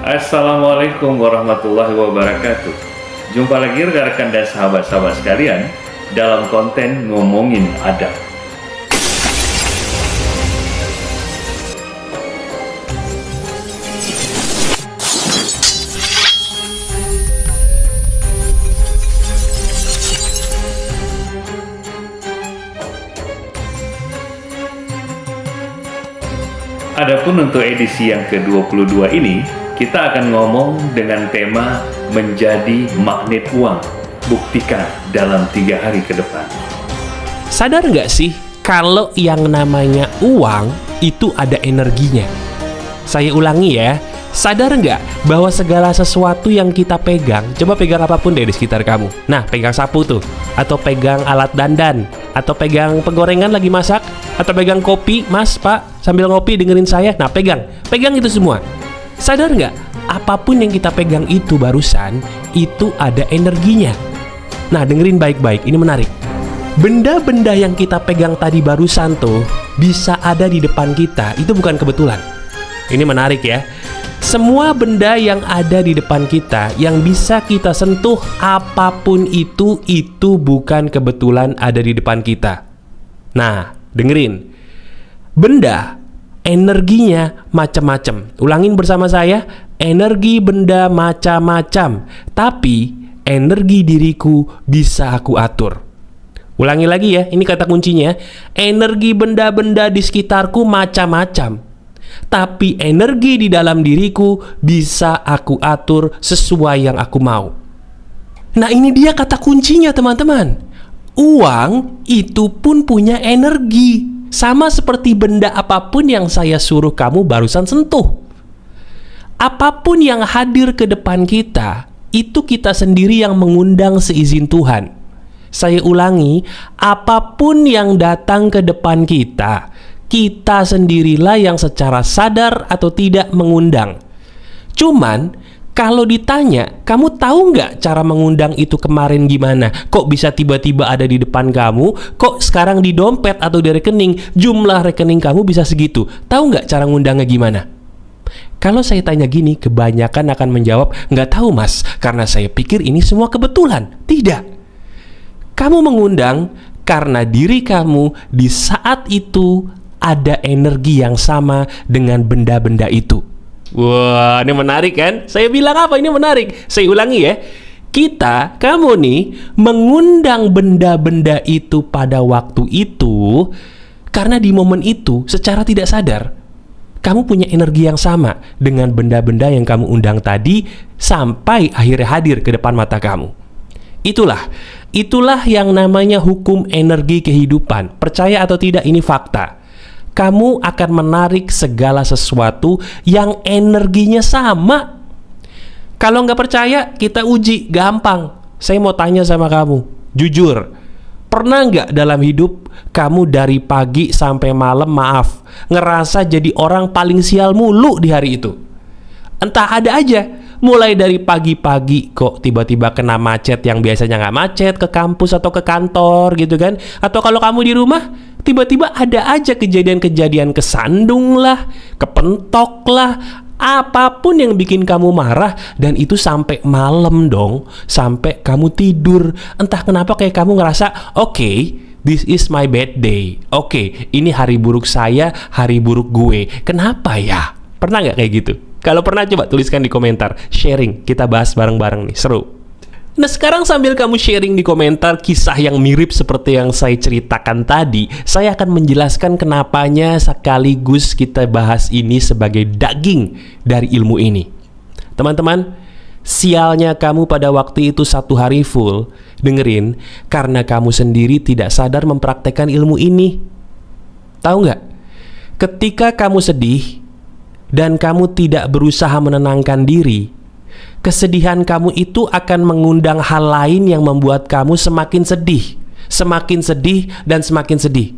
Assalamualaikum warahmatullahi wabarakatuh. Jumpa lagi rekan-rekan dan sahabat-sahabat sekalian dalam konten Ngomongin Adab. Adapun untuk edisi yang ke-22 ini, kita akan ngomong dengan tema menjadi magnet uang. Buktikan dalam 3 hari ke depan. Sadar nggak sih kalau yang namanya uang itu ada energinya? Saya ulangi ya, sadar nggak bahwa segala sesuatu yang kita pegang, coba pegang apapun deh di sekitar kamu. Nah, pegang sapu tuh, atau pegang alat dandan, atau pegang penggorengan lagi masak, atau pegang kopi, mas, pak, sambil ngopi dengerin saya. Nah, pegang itu semua. Sadar nggak, apapun yang kita pegang itu barusan, itu ada energinya. Nah, dengerin baik-baik, ini menarik. Benda-benda yang kita pegang tadi barusan tuh, bisa ada di depan kita, itu bukan kebetulan. Ini menarik ya. Semua benda yang ada di depan kita, yang bisa kita sentuh, apapun itu bukan kebetulan ada di depan kita. Nah, dengerin. Benda, energinya macam-macam. Ulangin bersama saya, energi benda macam-macam, tapi energi diriku bisa aku atur. Ulangi lagi ya, ini kata kuncinya. Energi benda-benda di sekitarku macam-macam, tapi energi di dalam diriku bisa aku atur sesuai yang aku mau. Nah, ini dia kata kuncinya, teman-teman. Uang itu pun punya energi, sama seperti benda apapun yang saya suruh kamu barusan sentuh. Apapun yang hadir ke depan kita, itu kita sendiri yang mengundang seizin Tuhan. Saya ulangi, apapun yang datang ke depan kita, kita sendirilah yang secara sadar atau tidak mengundang. Cuman, kalau ditanya, kamu tahu nggak cara mengundang itu kemarin gimana? Kok bisa tiba-tiba ada di depan kamu? Kok sekarang di dompet atau di rekening, jumlah rekening kamu bisa segitu? Tahu nggak cara ngundangnya gimana? Kalau saya tanya gini, kebanyakan akan menjawab, nggak tahu mas, karena saya pikir ini semua kebetulan. Tidak. Kamu mengundang karena diri kamu di saat itu ada energi yang sama dengan benda-benda itu. Wah, ini menarik kan? Saya bilang apa? Ini menarik. Saya ulangi ya. Kamu nih, mengundang benda-benda itu pada waktu itu karena di momen itu, secara tidak sadar, kamu punya energi yang sama dengan benda-benda yang kamu undang tadi sampai akhirnya hadir ke depan mata kamu. Itulah yang namanya hukum energi kehidupan. Percaya atau tidak, ini fakta. Kamu akan menarik segala sesuatu yang energinya sama. Kalau nggak percaya, kita uji, gampang. Saya mau tanya sama kamu, jujur, pernah nggak dalam hidup kamu dari pagi sampai malam, maaf, ngerasa jadi orang paling sial mulu di hari itu? Entah ada aja, mulai dari pagi-pagi kok tiba-tiba kena macet yang biasanya nggak macet, ke kampus atau ke kantor gitu kan. Atau kalau kamu di rumah, tiba-tiba ada aja kejadian-kejadian kesandung lah, kepentok lah, apapun yang bikin kamu marah. Dan itu sampai malam dong, sampai kamu tidur. Entah kenapa kayak kamu ngerasa, oke, this is my bad day. Oke, ini hari buruk saya, hari buruk gue. Kenapa ya? Pernah nggak kayak gitu? Kalau pernah, coba tuliskan di komentar. Sharing, kita bahas bareng-bareng nih, seru. Nah, sekarang sambil kamu sharing di komentar kisah yang mirip seperti yang saya ceritakan tadi, saya akan menjelaskan kenapanya sekaligus kita bahas ini sebagai daging dari ilmu ini. Teman-teman, sialnya kamu pada waktu itu 1 hari full, dengerin, karena kamu sendiri tidak sadar mempraktekkan ilmu ini. Tahu nggak? Ketika kamu sedih dan kamu tidak berusaha menenangkan diri, kesedihan kamu itu akan mengundang hal lain yang membuat kamu semakin sedih, dan semakin sedih.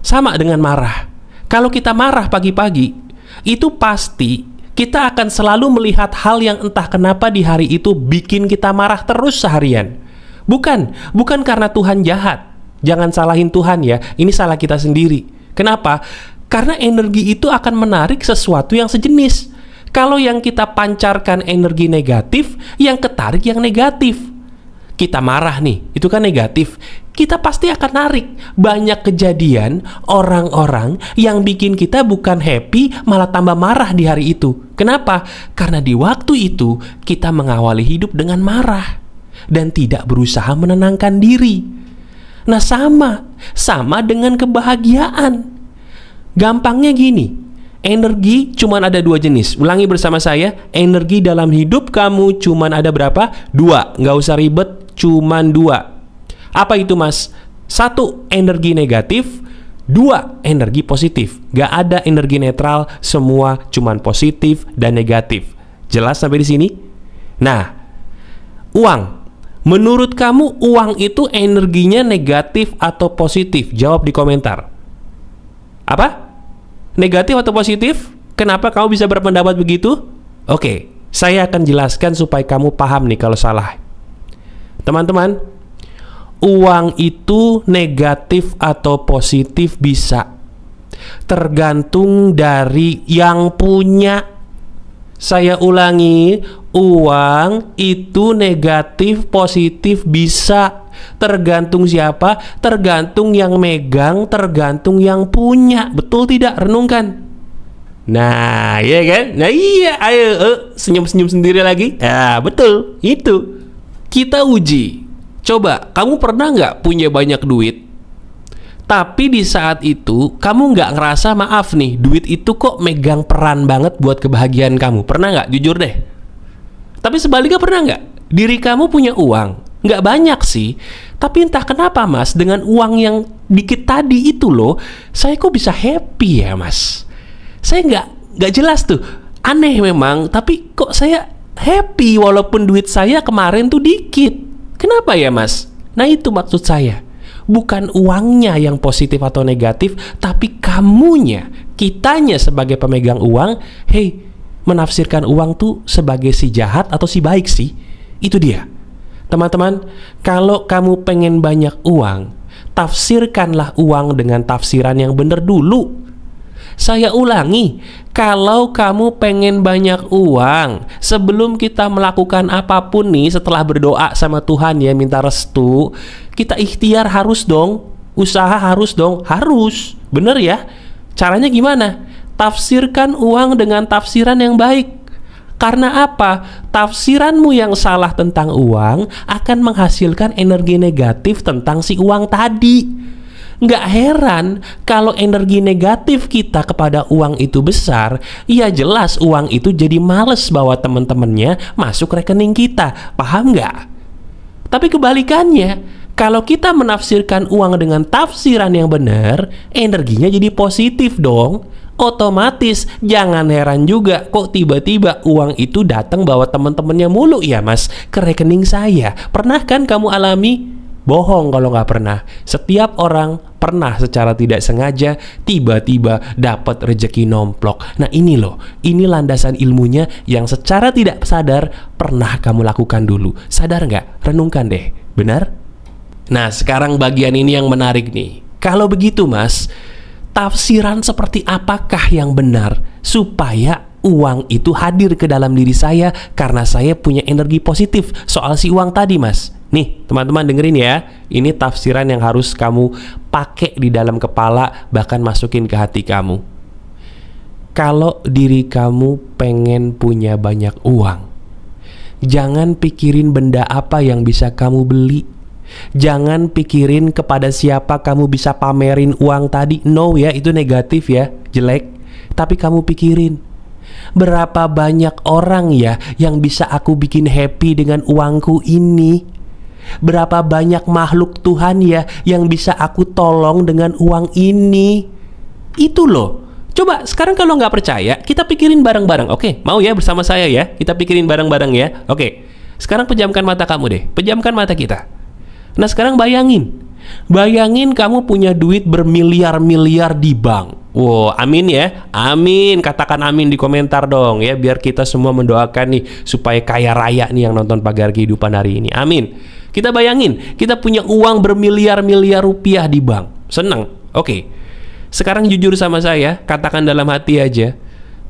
Sama dengan marah. Kalau kita marah pagi-pagi, itu pasti kita akan selalu melihat hal yang entah kenapa di hari itu bikin kita marah terus seharian. Bukan karena Tuhan jahat. Jangan salahin Tuhan ya, ini salah kita sendiri. Kenapa? Karena energi itu akan menarik sesuatu yang sejenis. Kalau yang kita pancarkan energi negatif, yang ketarik yang negatif. Kita marah nih, itu kan negatif. Kita pasti akan narik banyak kejadian orang-orang yang bikin kita bukan happy, malah tambah marah di hari itu. Kenapa? Karena di waktu itu kita mengawali hidup dengan marah dan tidak berusaha menenangkan diri. Nah, sama dengan kebahagiaan. Gampangnya gini, energi cuman ada 2 jenis. Ulangi bersama saya, energi dalam hidup kamu cuman ada berapa? 2. Nggak usah ribet, cuman 2. Apa itu, Mas? 1, energi negatif. 2, energi positif. Nggak ada energi netral, semua cuman positif dan negatif. Jelas sampai di sini? Nah, uang. Menurut kamu uang itu energinya negatif atau positif? Jawab di komentar. Apa? Negatif atau positif? Kenapa kamu bisa berpendapat begitu? Oke, saya akan jelaskan supaya kamu paham nih kalau salah. Teman-teman, uang itu negatif atau positif bisa tergantung dari yang punya. Saya ulangi, uang itu negatif positif bisa tergantung siapa? Tergantung yang megang, tergantung yang punya. Betul tidak? Renungkan. Nah, iya kan? Nah iya, ayo senyum-senyum sendiri lagi. Ya, betul, itu. Kita uji. Coba, kamu pernah nggak punya banyak duit? Tapi di saat itu, kamu nggak ngerasa, maaf nih, duit itu kok megang peran banget buat kebahagiaan kamu. Pernah nggak? Jujur deh. Tapi sebaliknya pernah nggak? Diri kamu punya uang. Nggak banyak sih. Tapi entah kenapa, Mas, dengan uang yang dikit tadi itu loh, saya kok bisa happy ya, Mas? Saya nggak jelas tuh. Aneh memang, tapi kok saya happy walaupun duit saya kemarin tuh dikit. Kenapa ya, Mas? Nah, itu maksud saya. Bukan uangnya yang positif atau negatif, tapi kamunya, kitanya sebagai pemegang uang, menafsirkan uang tuh sebagai si jahat atau si baik sih. Itu dia. Teman-teman, kalau kamu pengen banyak uang, tafsirkanlah uang dengan tafsiran yang benar dulu. Saya ulangi, kalau kamu pengen banyak uang, sebelum kita melakukan apapun nih, setelah berdoa sama Tuhan ya, minta restu, kita ikhtiar harus dong, usaha harus dong, harus. Bener ya? Caranya gimana? Tafsirkan uang dengan tafsiran yang baik. Karena apa? Tafsiranmu yang salah tentang uang akan menghasilkan energi negatif tentang si uang tadi. Nggak heran kalau energi negatif kita kepada uang itu besar. Ya jelas uang itu jadi males bawa temen-temennya masuk rekening kita. Paham nggak? Tapi kebalikannya, kalau kita menafsirkan uang dengan tafsiran yang benar, energinya jadi positif dong. Otomatis jangan heran juga kok tiba-tiba uang itu datang bawa temen-temennya mulu ya, Mas, ke rekening saya. Pernah kan kamu alami? Bohong kalau nggak pernah. Setiap orang pernah secara tidak sengaja tiba-tiba dapat rejeki nomplok. Nah ini loh, ini landasan ilmunya yang secara tidak sadar pernah kamu lakukan dulu. Sadar nggak? Renungkan deh, benar? Nah sekarang bagian ini yang menarik nih. Kalau begitu, Mas, tafsiran seperti apakah yang benar supaya uang itu hadir ke dalam diri saya karena saya punya energi positif soal si uang tadi, Mas? Nih, teman-teman dengerin ya. Ini tafsiran yang harus kamu pakai di dalam kepala, bahkan masukin ke hati kamu. Kalau diri kamu pengen punya banyak uang, jangan pikirin benda apa yang bisa kamu beli. Jangan pikirin kepada siapa kamu bisa pamerin uang tadi. No ya, itu negatif ya, jelek. Tapi kamu pikirin, berapa banyak orang ya yang bisa aku bikin happy dengan uangku ini? Berapa banyak makhluk Tuhan ya yang bisa aku tolong dengan uang ini? Itu loh. Coba sekarang kalau nggak percaya, kita pikirin bareng-bareng. Oke, mau ya bersama saya ya? Kita pikirin bareng-bareng ya. Oke, sekarang pejamkan mata kamu deh. Pejamkan mata kita. Nah sekarang bayangin kamu punya duit bermiliar-miliar di bank. Wow, amin ya. Amin, katakan amin di komentar dong ya, biar kita semua mendoakan nih supaya kaya raya nih yang nonton Pagar Kehidupan hari ini. Amin. Kita bayangin, kita punya uang bermiliar-miliar rupiah di bank. Seneng? Oke. Sekarang jujur sama saya, katakan dalam hati aja,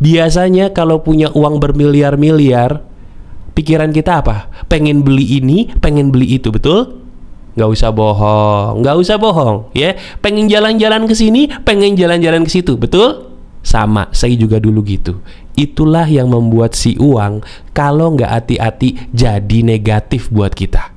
Biasanya kalau punya uang bermiliar-miliar, pikiran kita apa? Pengen beli ini, pengen beli itu, betul? Nggak usah bohong ya. Pengen jalan-jalan ke sini, pengen jalan-jalan ke situ, betul? Sama, saya juga dulu gitu. Itulah yang membuat si uang kalau nggak hati-hati jadi negatif buat kita.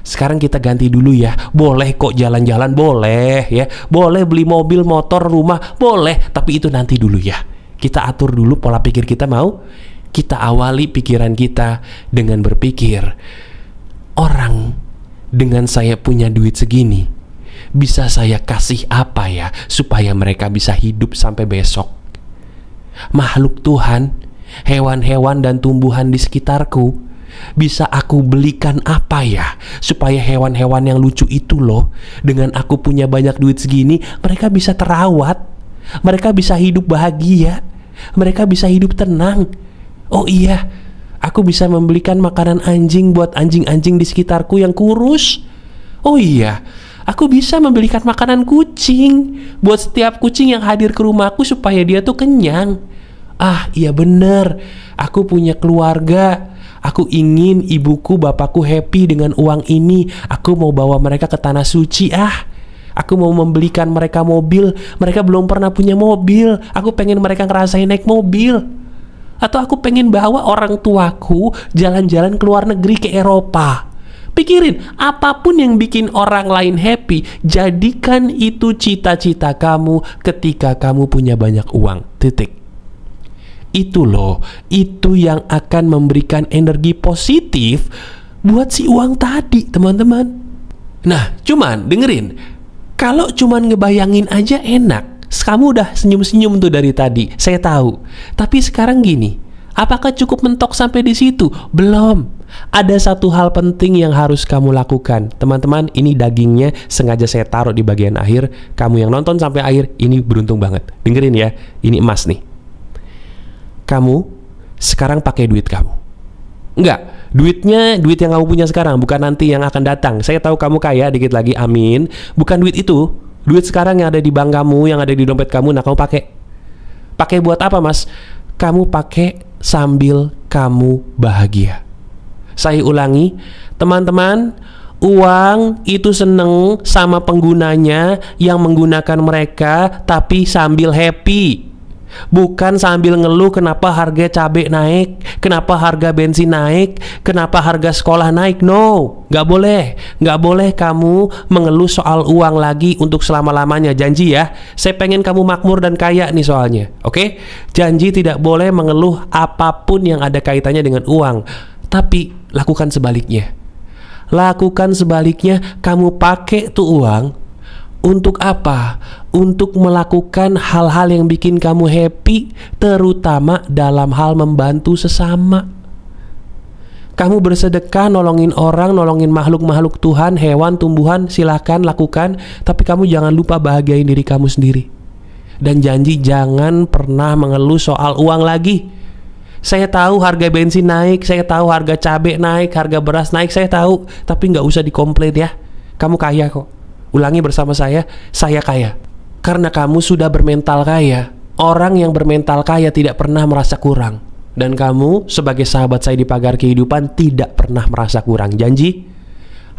Sekarang kita ganti dulu ya. Boleh kok jalan-jalan, boleh ya. Boleh beli mobil, motor, rumah, boleh. Tapi itu nanti dulu ya. Kita atur dulu pola pikir kita, mau? Kita awali pikiran kita dengan berpikir, orang dengan saya punya duit segini, bisa saya kasih apa ya supaya mereka bisa hidup sampai besok? Makhluk Tuhan, hewan-hewan dan tumbuhan di sekitarku, bisa aku belikan apa ya supaya hewan-hewan yang lucu itu loh, dengan aku punya banyak duit segini, mereka bisa terawat, mereka bisa hidup bahagia, mereka bisa hidup tenang. Oh iya, aku bisa membelikan makanan anjing buat anjing-anjing di sekitarku yang kurus. Oh iya, aku bisa membelikan makanan kucing buat setiap kucing yang hadir ke rumahku supaya dia tuh kenyang. Ah iya bener, aku punya keluarga. Aku ingin ibuku, bapakku happy dengan uang ini. Aku mau bawa mereka ke tanah suci. Aku mau membelikan mereka mobil. Mereka belum pernah punya mobil. Aku pengen mereka ngerasain naik mobil. Atau aku pengen bawa orang tuaku jalan-jalan ke luar negeri, ke Eropa. Pikirin, apapun yang bikin orang lain happy, jadikan itu cita-cita kamu ketika kamu punya banyak uang. Titik. Itu loh, itu yang akan memberikan energi positif buat si uang tadi, teman-teman. Nah, cuman dengerin, kalau cuman ngebayangin aja enak. Kamu udah senyum-senyum tuh dari tadi, saya tahu. Tapi sekarang gini, apakah cukup mentok sampai di situ? Belum. Ada satu hal penting yang harus kamu lakukan. Teman-teman, ini dagingnya sengaja saya taruh di bagian akhir. Kamu yang nonton sampai akhir, ini beruntung banget. Dengerin ya, ini emas nih. Kamu sekarang pakai duit kamu. Enggak, duit yang kamu punya sekarang, bukan nanti yang akan datang. Saya tahu kamu kaya dikit lagi, amin. Bukan duit itu. Duit sekarang yang ada di bank kamu, yang ada di dompet kamu, nah kamu pakai. Pakai buat apa, Mas? Kamu pakai sambil kamu bahagia. Saya ulangi, teman-teman, uang itu seneng sama penggunanya yang menggunakan mereka, tapi sambil happy. Bukan sambil ngeluh kenapa harga cabai naik, kenapa harga bensin naik, kenapa harga sekolah naik. No, gak boleh. Gak boleh kamu mengeluh soal uang lagi untuk selama-lamanya. Janji ya, saya pengen kamu makmur dan kaya nih soalnya. Oke? Janji tidak boleh mengeluh apapun yang ada kaitannya dengan uang. Tapi lakukan sebaliknya. Lakukan sebaliknya, kamu pakai tuh uang untuk apa? Untuk melakukan hal-hal yang bikin kamu happy, terutama dalam hal membantu sesama. Kamu bersedekah, nolongin orang, nolongin makhluk-makhluk Tuhan, hewan, tumbuhan, silakan lakukan. Tapi kamu jangan lupa bahagiain diri kamu sendiri. Dan janji jangan pernah mengeluh soal uang lagi. Saya tahu harga bensin naik, saya tahu harga cabai naik, harga beras naik, saya tahu. Tapi gak usah dikomplain ya. Kamu kaya kok. Ulangi bersama saya kaya. Karena kamu sudah bermental kaya. Orang yang bermental kaya tidak pernah merasa kurang. Dan kamu sebagai sahabat saya di Pagar Kehidupan tidak pernah merasa kurang. Janji?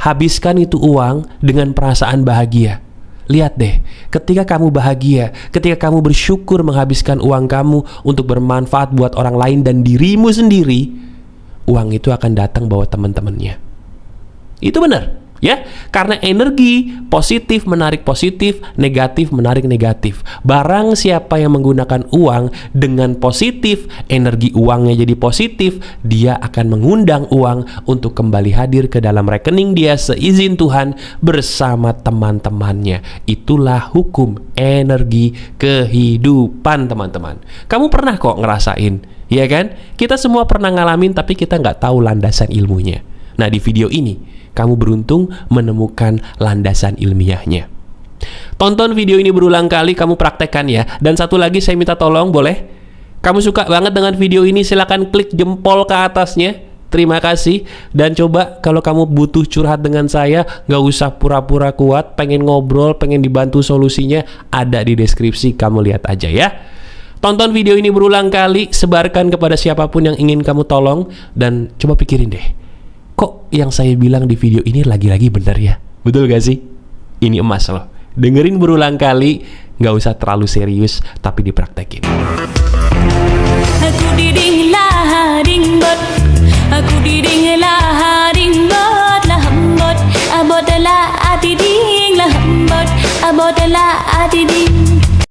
Habiskan itu uang dengan perasaan bahagia. Lihat deh, ketika kamu bahagia, ketika kamu bersyukur menghabiskan uang kamu untuk bermanfaat buat orang lain dan dirimu sendiri, uang itu akan datang bawa teman-temannya. Itu benar. Ya, karena energi positif menarik positif, negatif menarik negatif. Barang siapa yang menggunakan uang dengan positif, energi uangnya jadi positif, dia akan mengundang uang untuk kembali hadir ke dalam rekening dia seizin Tuhan bersama teman-temannya. Itulah hukum energi kehidupan, teman-teman. Kamu pernah kok ngerasain, ya kan? Kita semua pernah ngalamin, tapi kita nggak tahu landasan ilmunya. Nah, di video ini kamu beruntung menemukan landasan ilmiahnya. Tonton video ini berulang kali, kamu praktekkan ya. Dan satu lagi saya minta tolong, boleh? Kamu suka banget dengan video ini, silakan klik jempol ke atasnya. Terima kasih. Dan coba kalau kamu butuh curhat dengan saya, gak usah pura-pura kuat, pengen ngobrol, pengen dibantu solusinya, ada di deskripsi, kamu lihat aja ya. Tonton video ini berulang kali, sebarkan kepada siapapun yang ingin kamu tolong, dan coba pikirin deh, kok yang saya bilang di video ini lagi-lagi benar ya? Betul gak sih? Ini emas loh. Dengerin berulang kali, gak usah terlalu serius, tapi dipraktekin. Aku diding lah ding bot, aku diding